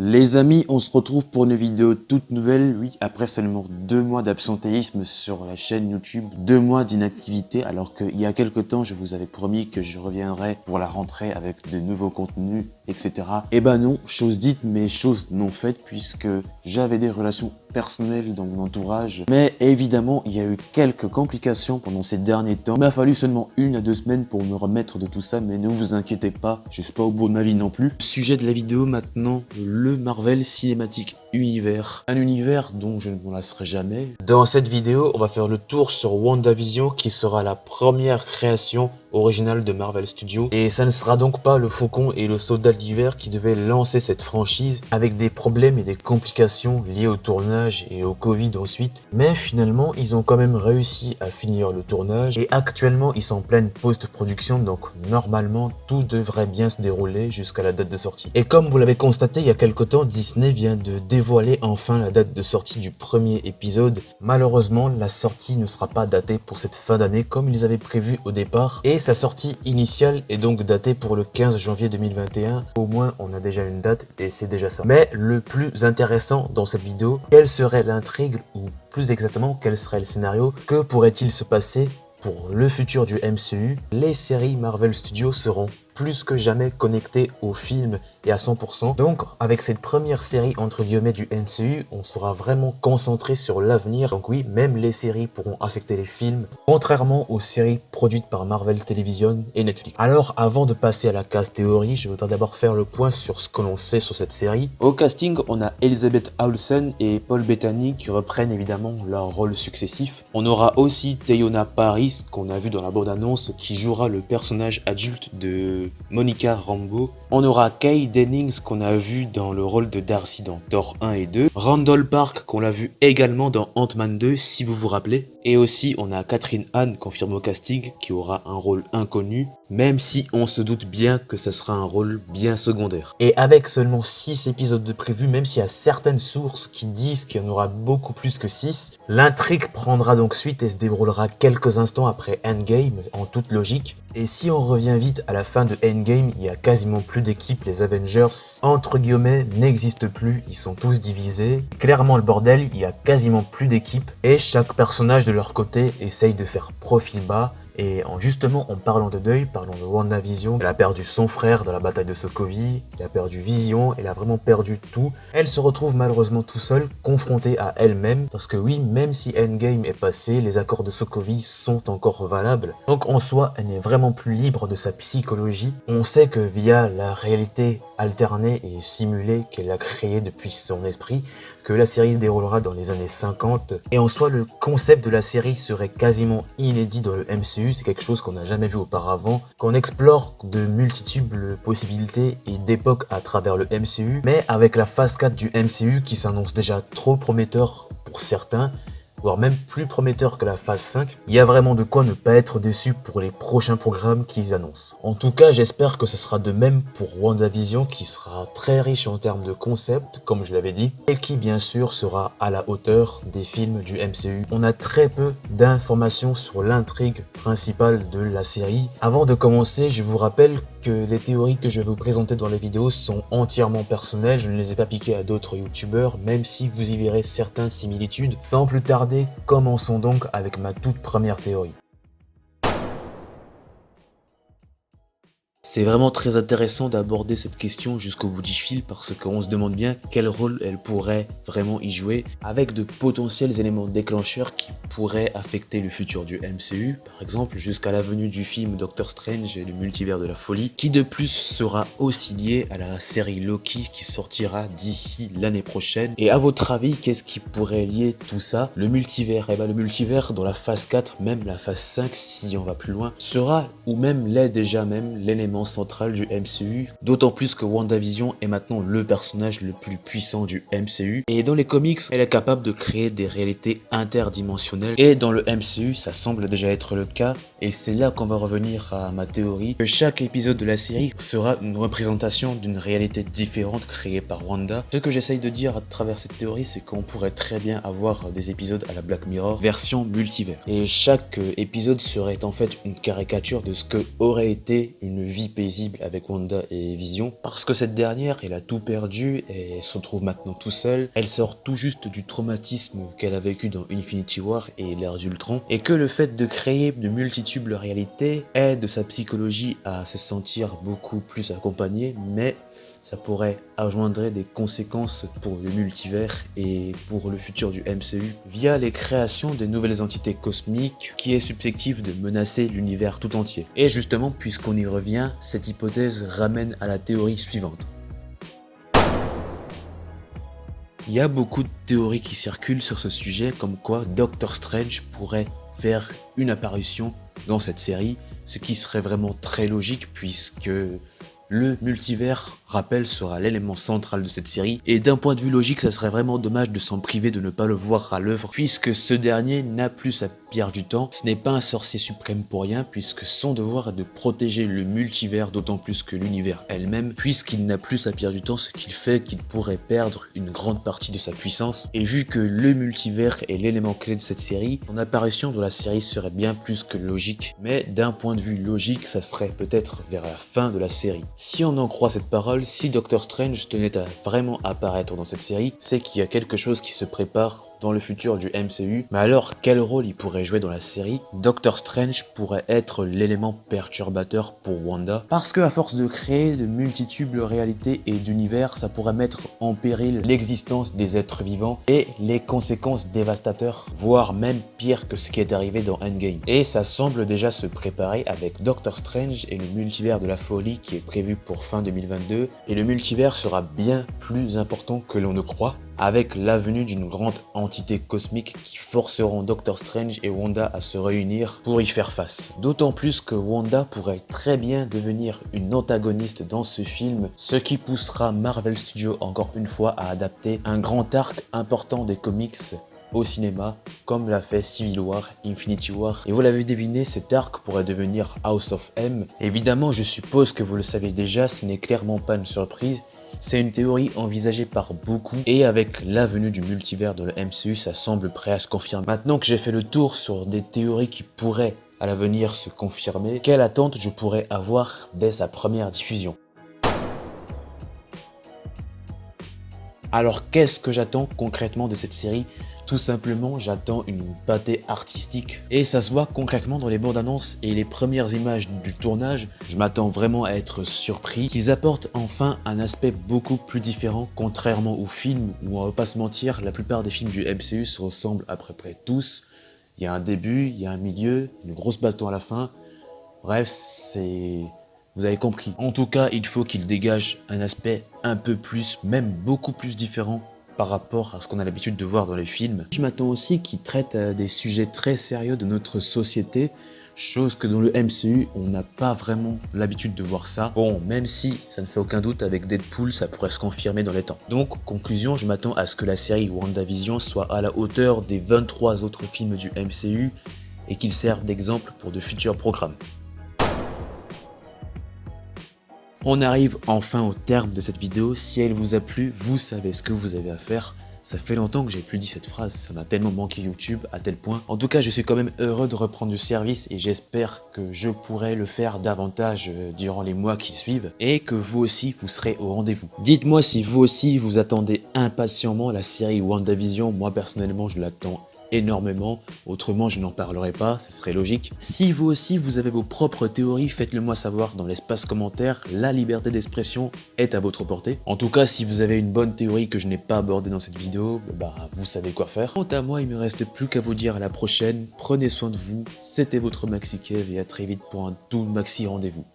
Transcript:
Les amis, on se retrouve pour une vidéo toute nouvelle, oui, après seulement 2 mois d'absentéisme sur la chaîne YouTube, 2 mois d'inactivité, alors qu'il y a quelques temps, je vous avais promis que je reviendrais pour la rentrée avec de nouveaux contenus, etc. Et ben non, chose dite, mais chose non faite, puisque j'avais des relations personnelles dans mon entourage. Mais évidemment, il y a eu quelques complications pendant ces derniers temps. Il m'a fallu seulement 1 à 2 semaines pour me remettre de tout ça, mais ne vous inquiétez pas, je suis pas au bout de ma vie non plus. Sujet de la vidéo maintenant, le Marvel Cinematic Universe. Un univers dont je ne m'en lasserai jamais. Dans cette vidéo, on va faire le tour sur WandaVision, qui sera la première création originale de Marvel Studios. Et ça ne sera donc pas le Faucon et le Soldat d'hiver qui devaient lancer cette franchise, avec des problèmes et des complications liées au tournage et au Covid ensuite. Mais finalement, ils ont quand même réussi à finir le tournage. Et actuellement, ils sont en pleine post-production, donc normalement, tout devrait bien se dérouler jusqu'à la date de sortie. Et comme vous l'avez constaté, il y a quelque temps, Disney vient de dévoiler enfin la date de sortie du premier épisode. Malheureusement, la sortie ne sera pas datée pour cette fin d'année comme ils avaient prévu au départ. Et sa sortie initiale est donc datée pour le 15 janvier 2021. Au moins, on a déjà une date et c'est déjà ça. Mais le plus intéressant dans cette vidéo, quelle serait l'intrigue ou plus exactement quel serait le scénario? Que pourrait-il se passer pour le futur du MCU? Les séries Marvel Studios seront plus que jamais connectées au film et à 100%. Donc avec cette première série entre guillemets du MCU, on sera vraiment concentré sur l'avenir. Donc oui, même les séries pourront affecter les films, contrairement aux séries produites par Marvel Television et Netflix. Alors avant de passer à la case théorie, je voudrais d'abord faire le point sur ce que l'on sait sur cette série. Au casting, on a Elizabeth Olsen et Paul Bettany qui reprennent évidemment leurs rôles successifs. On aura aussi Teyonah Parris qu'on a vu dans la bande-annonce qui jouera le personnage adulte de Monica Rambeau. On aura Kay Dennings qu'on a vu dans le rôle de Darcy dans Thor 1 et 2. Randall Park qu'on l'a vu également dans Ant-Man 2 si vous vous rappelez. Et aussi on a Catherine Hahn confirmée au casting qui aura un rôle inconnu, même si on se doute bien que ce sera un rôle bien secondaire. Et avec seulement 6 épisodes de prévus, même s'il y a certaines sources qui disent qu'il y en aura beaucoup plus que 6, l'intrigue prendra donc suite et se déroulera quelques instants après Endgame, en toute logique. Et si on revient vite à la fin de Endgame, il y a quasiment plus d'équipes, les Avengers, entre guillemets, n'existent plus, ils sont tous divisés. Clairement le bordel, il y a quasiment plus d'équipes et chaque personnage de leur côté essaye de faire profil bas. Et justement, en parlant de deuil, parlons de WandaVision. Elle a perdu son frère dans la bataille de Sokovie, elle a perdu Vision, elle a vraiment perdu tout. Elle se retrouve malheureusement tout seule, confrontée à elle-même. Parce que oui, même si Endgame est passé, les accords de Sokovie sont encore valables. Donc en soi, elle n'est vraiment plus libre de sa psychologie. On sait que via la réalité alternée et simulée qu'elle a créée depuis son esprit, que la série se déroulera dans les années 50. Et en soi, le concept de la série serait quasiment inédit dans le MCU. C'est quelque chose qu'on n'a jamais vu auparavant, qu'on explore de multiples possibilités et d'époques à travers le MCU. Mais avec la phase 4 du MCU qui s'annonce déjà trop prometteur pour certains, voire même plus prometteur que la phase 5, il y a vraiment de quoi ne pas être déçu pour les prochains programmes qu'ils annoncent. En tout cas, j'espère que ce sera de même pour WandaVision qui sera très riche en termes de concept, comme je l'avais dit, et qui bien sûr sera à la hauteur des films du MCU. On a très peu d'informations sur l'intrigue principale de la série. Avant de commencer, je vous rappelle que les théories que je vais vous présenter dans les vidéos sont entièrement personnelles, je ne les ai pas piquées à d'autres youtubeurs, même si vous y verrez certaines similitudes. Sans plus tarder, commençons donc avec ma toute première théorie. C'est vraiment très intéressant d'aborder cette question jusqu'au bout du fil parce qu'on se demande bien quel rôle elle pourrait vraiment y jouer avec de potentiels éléments déclencheurs qui pourraient affecter le futur du MCU, par exemple jusqu'à la venue du film Doctor Strange et le multivers de la folie, qui de plus sera aussi lié à la série Loki qui sortira d'ici l'année prochaine. Et à votre avis, qu'est-ce qui pourrait lier tout ça? Le multivers, le multivers dans la phase 4, même la phase 5 si on va plus loin, sera ou même l'est déjà même l'élément central du MCU, d'autant plus que WandaVision est maintenant le personnage le plus puissant du MCU, et dans les comics, elle est capable de créer des réalités interdimensionnelles, et dans le MCU, ça semble déjà être le cas, et c'est là qu'on va revenir à ma théorie, que chaque épisode de la série sera une représentation d'une réalité différente créée par Wanda. Ce que j'essaye de dire à travers cette théorie, c'est qu'on pourrait très bien avoir des épisodes à la Black Mirror, version multivers, et chaque épisode serait en fait une caricature de ce que aurait été une vie vie paisible avec Wanda et Vision, parce que cette dernière, elle a tout perdu et elle se retrouve maintenant tout seule. Elle sort tout juste du traumatisme qu'elle a vécu dans Infinity War et l'ère d'Ultron, et que le fait de créer de multiples réalités aide sa psychologie à se sentir beaucoup plus accompagnée, mais ça pourrait engendrer des conséquences pour le multivers et pour le futur du MCU via les créations de nouvelles entités cosmiques qui est susceptible de menacer l'univers tout entier. Et justement, puisqu'on y revient, cette hypothèse ramène à la théorie suivante. Il y a beaucoup de théories qui circulent sur ce sujet, comme quoi Doctor Strange pourrait faire une apparition dans cette série, ce qui serait vraiment très logique puisque le multivers, rappel, sera l'élément central de cette série, et d'un point de vue logique, ça serait vraiment dommage de s'en priver de ne pas le voir à l'œuvre, puisque ce dernier n'a plus sa pierre du temps. Ce n'est pas un sorcier suprême pour rien, puisque son devoir est de protéger le multivers, d'autant plus que l'univers elle-même, puisqu'il n'a plus sa pierre du temps, ce qui fait qu'il pourrait perdre une grande partie de sa puissance. Et vu que le multivers est l'élément clé de cette série, son apparition dans la série serait bien plus que logique, mais d'un point de vue logique, ça serait peut-être vers la fin de la série. Si on en croit cette parole, si Doctor Strange tenait à vraiment apparaître dans cette série, c'est qu'il y a quelque chose qui se prépare dans le futur du MCU. Mais alors, quel rôle il pourrait jouer dans la série? Doctor Strange pourrait être l'élément perturbateur pour Wanda, parce que à force de créer de multiples réalités et d'univers, ça pourrait mettre en péril l'existence des êtres vivants et les conséquences dévastatrices, voire même pire que ce qui est arrivé dans Endgame. Et ça semble déjà se préparer avec Doctor Strange et le multivers de la folie qui est prévu pour fin 2022, et le multivers sera bien plus important que l'on ne croit, avec l'avenue d'une grande entité cosmique qui forceront Doctor Strange et Wanda à se réunir pour y faire face. D'autant plus que Wanda pourrait très bien devenir une antagoniste dans ce film, ce qui poussera Marvel Studios encore une fois à adapter un grand arc important des comics au cinéma, comme l'a fait Civil War, Infinity War. Et vous l'avez deviné, cet arc pourrait devenir House of M. Évidemment, je suppose que vous le savez déjà, ce n'est clairement pas une surprise. C'est une théorie envisagée par beaucoup, et avec la venue du multivers dans le MCU, ça semble prêt à se confirmer. Maintenant que j'ai fait le tour sur des théories qui pourraient à l'avenir se confirmer, quelle attente je pourrais avoir dès sa première diffusion? Alors qu'est-ce que j'attends concrètement de cette série? Tout simplement, j'attends une pâtée artistique, et ça se voit concrètement dans les bandes annonces et les premières images du tournage. Je m'attends vraiment à être surpris qu'ils apportent enfin un aspect beaucoup plus différent, contrairement aux films où, on va pas se mentir, la plupart des films du MCU se ressemblent à peu près tous. Il y a un début, il y a un milieu, une grosse baston à la fin. Bref, c'est... Vous avez compris. En tout cas, il faut qu'ils dégagent un aspect un peu plus, même beaucoup plus différent par rapport à ce qu'on a l'habitude de voir dans les films. Je m'attends aussi qu'ils traitent des sujets très sérieux de notre société, chose que dans le MCU, on n'a pas vraiment l'habitude de voir ça. Bon, même si, ça ne fait aucun doute, avec Deadpool, ça pourrait se confirmer dans les temps. Donc, conclusion, je m'attends à ce que la série WandaVision soit à la hauteur des 23 autres films du MCU et qu'il serve d'exemple pour de futurs programmes. On arrive enfin au terme de cette vidéo. Si elle vous a plu, vous savez ce que vous avez à faire. Ça fait longtemps que j'ai plus dit cette phrase, ça m'a tellement manqué YouTube à tel point. En tout cas, je suis quand même heureux de reprendre le service et j'espère que je pourrai le faire davantage durant les mois qui suivent et que vous aussi, vous serez au rendez-vous. Dites-moi si vous aussi, vous attendez impatiemment la série WandaVision. Moi, personnellement, je l'attends énormément, autrement je n'en parlerai pas, ça serait logique. Si vous aussi vous avez vos propres théories, faites-le moi savoir dans l'espace commentaire, la liberté d'expression est à votre portée. En tout cas, si vous avez une bonne théorie que je n'ai pas abordée dans cette vidéo, bah vous savez quoi faire. Quant à moi, il me reste plus qu'à vous dire à la prochaine, prenez soin de vous, c'était votre Maxi Kev et à très vite pour un tout maxi rendez-vous.